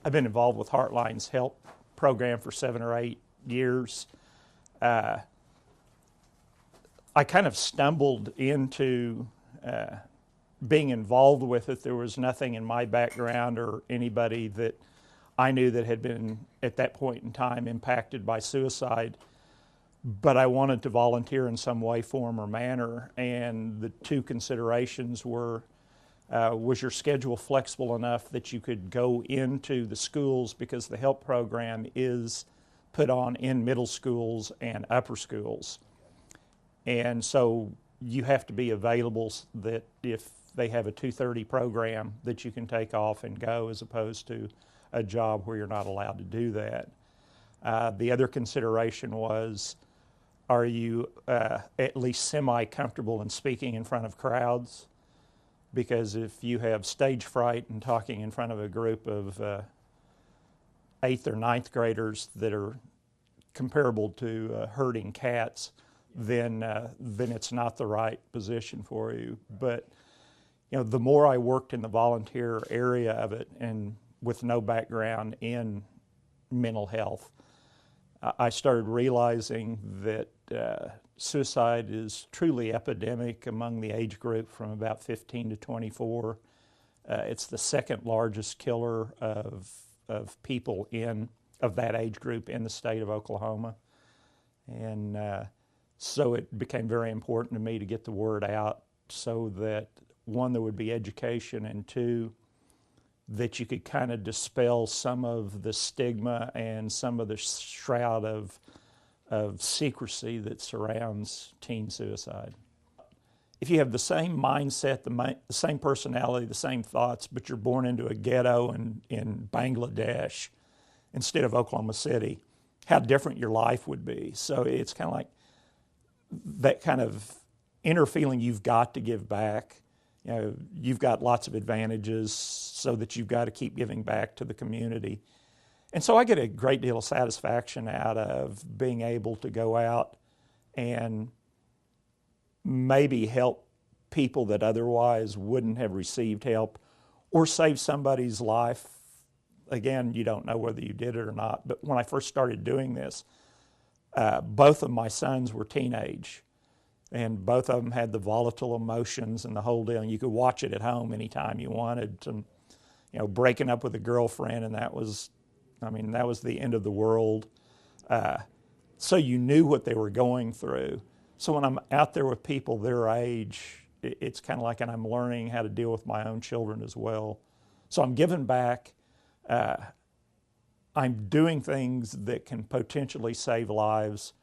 I've been involved with Heartline's help program for 7 or 8 years. I kind of stumbled into being involved with it. There was nothing in my background or anybody that I knew that had been, at that point in time, impacted by suicide. But I wanted to volunteer in some way, form, or manner, and the two considerations were, was your schedule flexible enough that you could go into the schools, because the help program is put on in middle schools and upper schools. And so you have to be available that if they have a 2:30 program that you can take off and go, as opposed to a job where you're not allowed to do that. The other consideration was, are you at least semi-comfortable in speaking in front of crowds? Because if you have stage fright and talking in front of a group of 8th or 9th graders that are comparable to herding cats, then it's not the right position for you. But the more I worked in the volunteer area of it, and with no background in mental health, I started realizing that suicide is truly epidemic among the age group from about 15 to 24. It's the second largest killer of people of that age group in the state of Oklahoma. And so it became very important to me to get the word out, so that, one, there would be education, and two, that you could kind of dispel some of the stigma and some of the shroud of secrecy that surrounds teen suicide. If you have the same mindset, the same personality, the same thoughts, but you're born into a ghetto in Bangladesh instead of Oklahoma City, how different your life would be. So it's kind of like that kind of inner feeling you've got to give back. You've got lots of advantages, so that you've got to keep giving back to the community. And so I get a great deal of satisfaction out of being able to go out and maybe help people that otherwise wouldn't have received help, or save somebody's life. Again, you don't know whether you did it or not, but when I first started doing this, both of my sons were teenage. And both of them had the volatile emotions and the whole deal. And you could watch it at home anytime you wanted. To, breaking up with a girlfriend, and that was the end of the world. So you knew what they were going through. So when I'm out there with people their age, it's kind of like, and I'm learning how to deal with my own children as well. So I'm giving back. I'm doing things that can potentially save lives.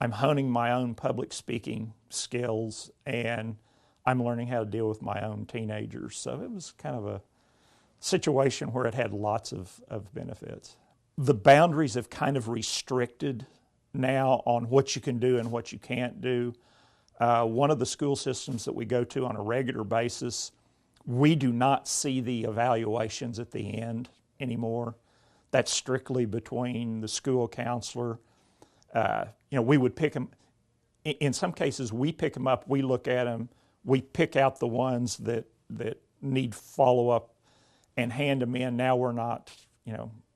I'm honing my own public speaking skills, and I'm learning how to deal with my own teenagers. So it was kind of a situation where it had lots of benefits. The boundaries have kind of restricted now on what you can do and what you can't do. One of the school systems that we go to on a regular basis, we do not see the evaluations at the end anymore. That's strictly between the school counselor. We would pick them. In some cases, we pick them up, we look at them, we pick out the ones that need follow-up and hand them in. Now we're not,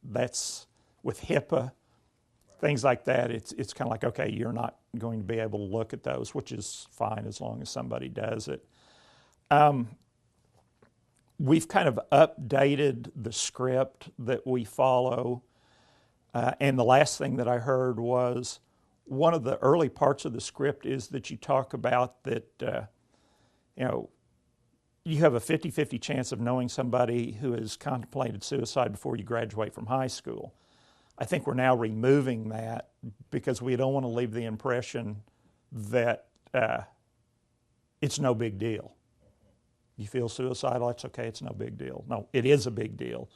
that's with HIPAA, things like that. It's kind of like, okay, you're not going to be able to look at those, which is fine as long as somebody does it. We've kind of updated the script that we follow. And the last thing that I heard was, one of the early parts of the script is that you talk about that, you have a 50-50 chance of knowing somebody who has contemplated suicide before you graduate from high school. I think we're now removing that, because we don't want to leave the impression that it's no big deal. You feel suicidal, it's okay, it's no big deal. No, it is a big deal.